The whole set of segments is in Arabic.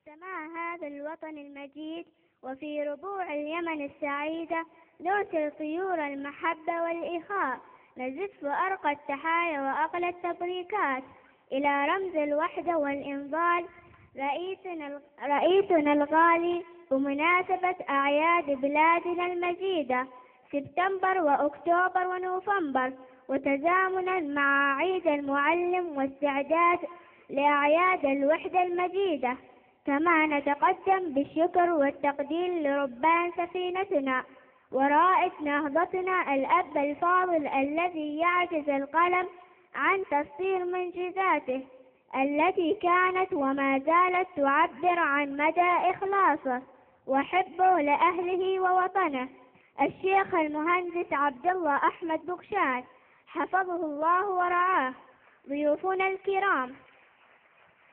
سماء هذا الوطن المجيد وفي ربوع اليمن السعيدة نرسل طيور المحبة والإخاء، نزف أرقى التحايا وأغلى التبريكات إلى رمز الوحدة والإنضال رئيسنا الغالي بمناسبة أعياد بلادنا المجيدة سبتمبر وأكتوبر ونوفمبر، وتزامنا مع عيد المعلم واستعداد لأعياد الوحدة المجيدة. كما نتقدم بالشكر والتقدير لربان سفينتنا ورائد نهضتنا الأب الفاضل الذي يعجز القلم عن تفسير منجزاته التي كانت وما زالت تعبر عن مدى إخلاصه وحبه لأهله ووطنه، الشيخ المهندس عبد الله أحمد بغشان حفظه الله ورعاه. ضيوفنا الكرام،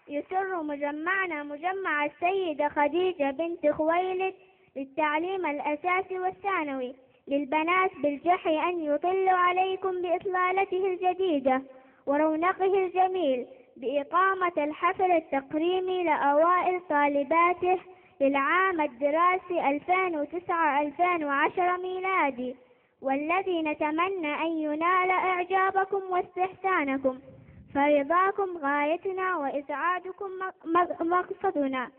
يسر مجمعنا مجمع السيدة خديجة بنت خويلد للتعليم الأساسي والثانوي للبنات بالجحي أن يطل عليكم بإطلالته الجديدة ورونقه الجميل بإقامة الحفل التكريمي لأوائل طالباته للعام الدراسي 2009-2010 ميلادي، والذي نتمنى أن ينال إعجابكم واستحسانكم، فرضاكم غايتنا وإسعادكم مقصدنا.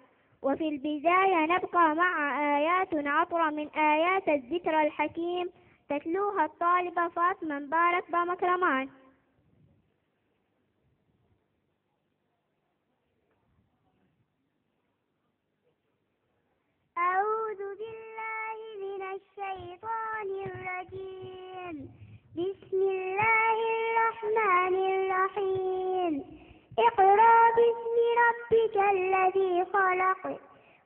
وفي البداية نبقى مع آيات عطرة من آيات الذكر الحكيم تتلوها الطالبة فاطمة مبارك بمكرمان. أعوذ بالله من الشيطان الرجيم. بسم الله الرحمن الرحيم. اقرأ باسم ربك الذي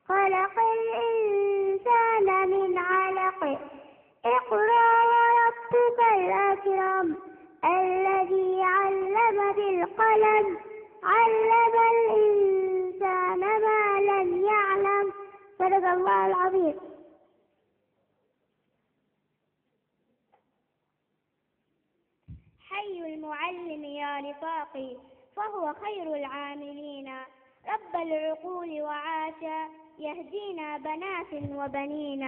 خلق الإنسان من علق. اقرأ وربك الأكرم الذي علم بالقلم علم الإنسان ما لم يعلم. صدق الله العظيم. حي المعلم يا رفاقي فهو خير العاملين، رب العقول وعاشا يهدينا بنات وبنين،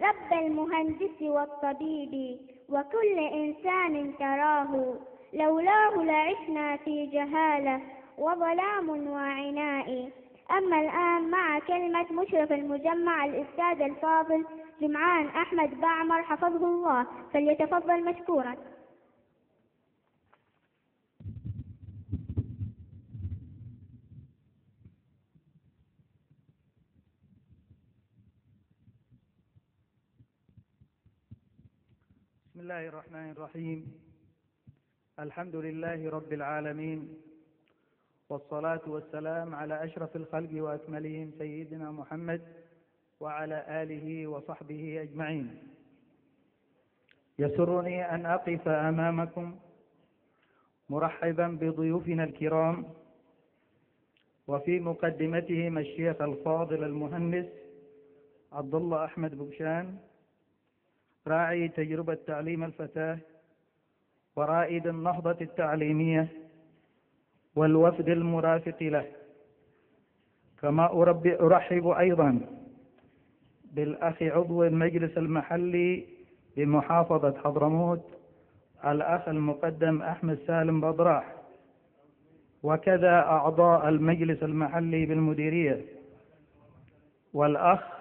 رب المهندس والطبيب وكل إنسان تراه، لولاه لعشنا في جهالة وظلام وعناء. أما الآن مع كلمة مشرف المجمع الأستاذ الفاضل جمعان أحمد بعمر حفظه الله، فليتفضل مشكورا. بسم الله الرحمن الرحيم. الحمد لله رب العالمين، والصلاة والسلام على أشرف الخلق وأكملهم سيدنا محمد وعلى آله وصحبه أجمعين. يسرني أن أقف أمامكم مرحبا بضيوفنا الكرام، وفي مقدمتهم الشيخ الفاضل المهندس عبد الله أحمد بغشان، راعي تجربة تعليم الفتاة ورائد النهضة التعليمية والوفد المرافق له. كما أرحب أيضا بالأخ عضو المجلس المحلي بمحافظة حضرموت الأخ المقدم أحمد سالم بضراح، وكذا أعضاء المجلس المحلي بالمديرية، والأخ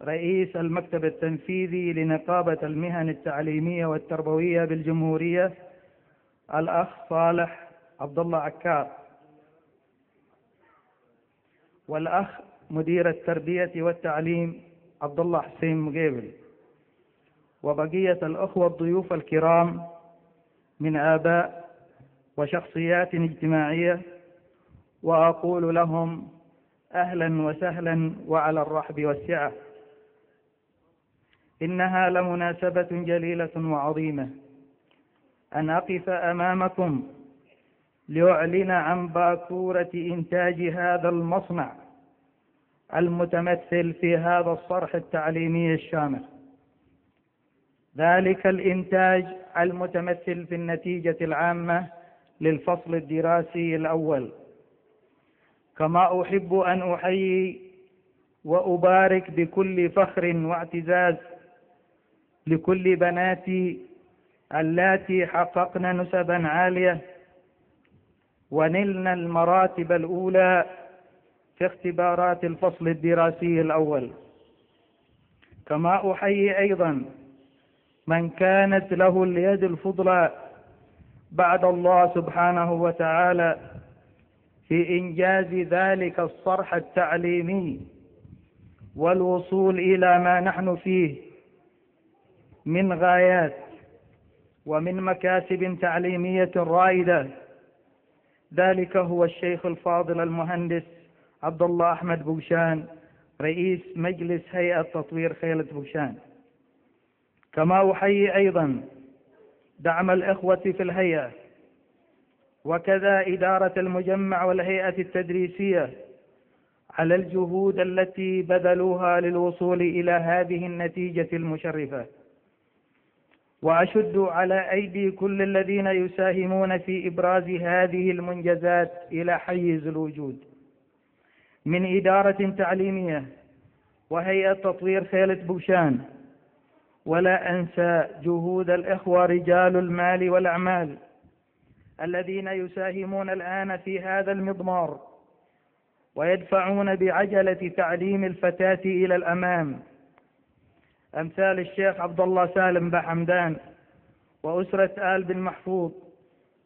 رئيس المكتب التنفيذي لنقابة المهن التعليمية والتربوية بالجمهورية الأخ صالح عبد الله عكار، والأخ مدير التربية والتعليم عبد الله حسين مقيبل، وبقية الأخوة الضيوف الكرام من آباء وشخصيات اجتماعية، وأقول لهم أهلا وسهلا وعلى الرحب والسعة. إنها لمناسبة جليلة وعظيمة أن أقف أمامكم لأعلن عن باكورة إنتاج هذا المصنع المتمثل في هذا الصرح التعليمي الشامل. ذلك الإنتاج المتمثل في النتيجة العامة للفصل الدراسي الأول، كما أحب أن أحيي وأبارك بكل فخر واعتزاز لكل بناتي اللاتي حققن نسبا عالية ونلن المراتب الأولى في اختبارات الفصل الدراسي الأول. كما أحيي أيضا من كانت له اليد الفضلى بعد الله سبحانه وتعالى في إنجاز ذلك الصرح التعليمي والوصول إلى ما نحن فيه من غايات ومن مكاسب تعليمية رائدة. ذلك هو الشيخ الفاضل المهندس عبد الله أحمد بوشان، رئيس مجلس هيئة تطوير خيلة بوشان. كما أحيي أيضا دعم الإخوة في الهيئة وكذا إدارة المجمع والهيئة التدريسية على الجهود التي بذلوها للوصول إلى هذه النتيجة المشرفة. وأشد على أيدي كل الذين يساهمون في إبراز هذه المنجزات إلى حيز الوجود من إدارة تعليمية وهيئة تطوير خيلة بوشان. ولا أنسى جهود الإخوة رجال المال والأعمال الذين يساهمون الآن في هذا المضمار ويدفعون بعجلة تعليم الفتاة إلى الأمام، أمثال الشيخ عبد الله سالم بحمدان وأسرة آل بن محفوظ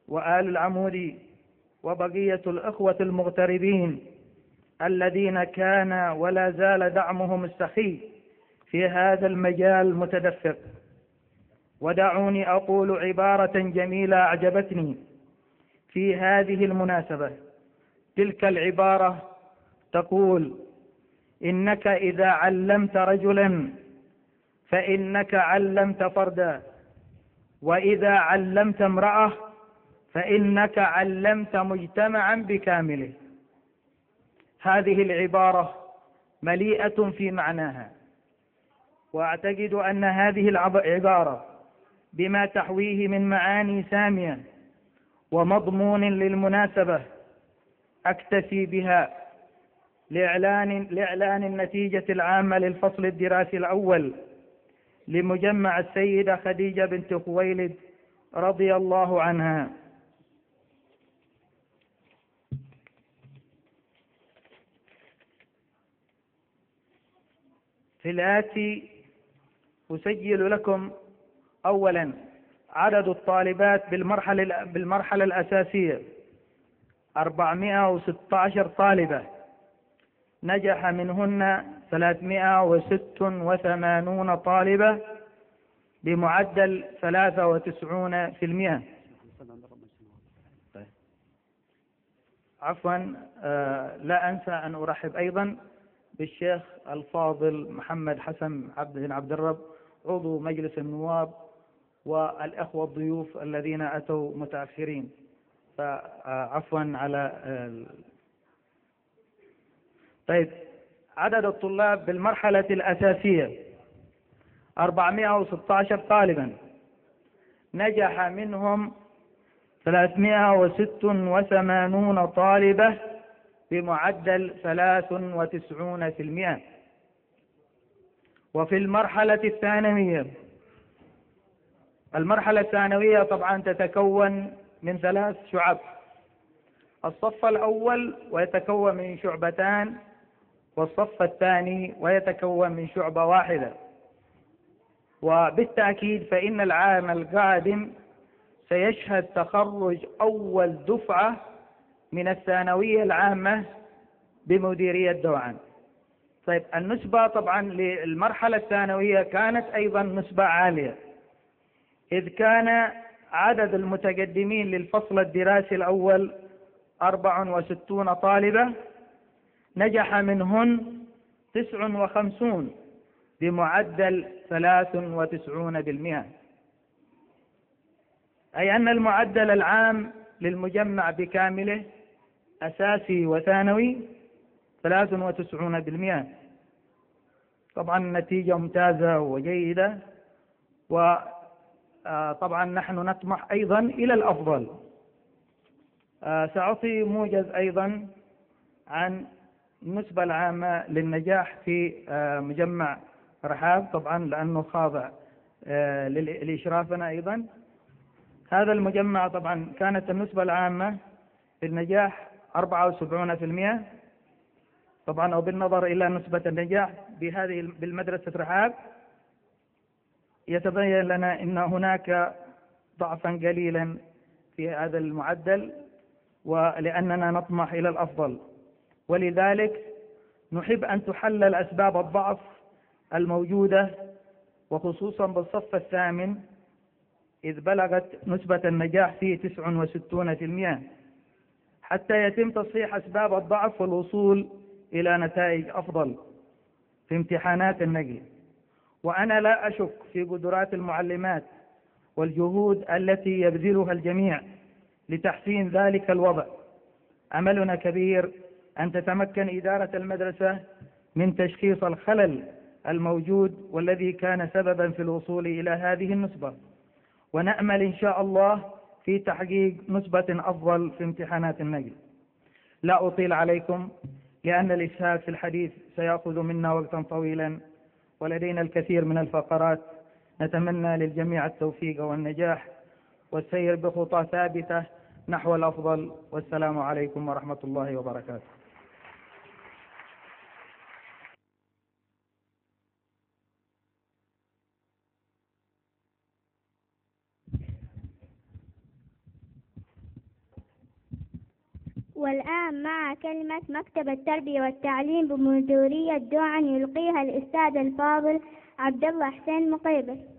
وآل العمودي وبقية الأخوة المغتربين الذين كان ولا زال دعمهم السخي في هذا المجال متدفق. ودعوني أقول عبارة جميلة أعجبتني في هذه المناسبة. تلك العبارة تقول: إنك إذا علمت رجلا فإنك علمت فردا، وإذا علمت امرأة فإنك علمت مجتمعا بكامله. هذه العبارة مليئة في معناها، وأعتقد أن هذه العبارة بما تحويه من معاني سامية ومضمون للمناسبة أكتفي بها لإعلان النتيجة العامة للفصل الدراسي الأول لمجمع السيدة خديجة بنت خويلد رضي الله عنها. في الآتي أسجل لكم أولا عدد الطالبات بالمرحلة الأساسية 416 طالبة، نجح منهن 386 طالبة بمعدل 93%. عفوا، لا أنسى أن أرحب أيضا بالشيخ الفاضل محمد حسن بن عبد الرب عضو مجلس النواب والأخوة الضيوف الذين أتوا متأخرين، فعفوا على طيب. عدد الطلاب بالمرحلة الأساسية 416 طالبا، نجح منهم 386 طالبة بمعدل 93%. وفي المرحلة الثانوية طبعا تتكون من 3 شعب. الصف الأول ويتكون من شعبتان، والصف الثاني ويتكون من شعبة واحدة. وبالتأكيد فإن العام القادم سيشهد تخرج أول دفعة من الثانوية العامة بمديرية دوعان. طيب، النسبة طبعا للمرحلة الثانوية كانت أيضا نسبة عالية، إذ كان عدد المتقدمين للفصل الدراسي الأول 64 طالبة، نجح منهن 59 بمعدل 93%. أي أن المعدل العام للمجمع بكامله أساسي وثانوي 93%. طبعا نتيجة ممتازة وجيدة، وطبعا نحن نطمح أيضا إلى الأفضل. سأعطي موجز أيضا عن النسبة العامة للنجاح في مجمع رحاب، طبعا لأنه خاضع لإشرافنا أيضا. هذا المجمع طبعا كانت النسبة العامة للنجاح 74%، طبعا أو بالنظر إلى نسبة النجاح بالمدرسة رحاب يتبين لنا أن هناك ضعفا قليلا في هذا المعدل، ولأننا نطمح إلى الأفضل، ولذلك نحب أن تحلل أسباب الضعف الموجودة، وخصوصا بالصف الثامن إذ بلغت نسبة النجاح فيه 69%، حتى يتم تصحيح أسباب الضعف والوصول إلى نتائج أفضل في امتحانات النقل. وأنا لا أشك في قدرات المعلمات والجهود التي يبذلها الجميع لتحسين ذلك الوضع. أملنا كبير أن تتمكن إدارة المدرسة من تشخيص الخلل الموجود والذي كان سببا في الوصول إلى هذه النسبة، ونأمل إن شاء الله في تحقيق نسبة أفضل في امتحانات النقل. لا أطيل عليكم لأن الإسهاب في الحديث سيأخذ منا وقتا طويلا، ولدينا الكثير من الفقرات. نتمنى للجميع التوفيق والنجاح والسير بخطى ثابتة نحو الأفضل، والسلام عليكم ورحمة الله وبركاته. والآن مع كلمة مكتب التربية والتعليم بمديرية دوعا يلقيها الأستاذ الفاضل عبد الله حسين مقيبل.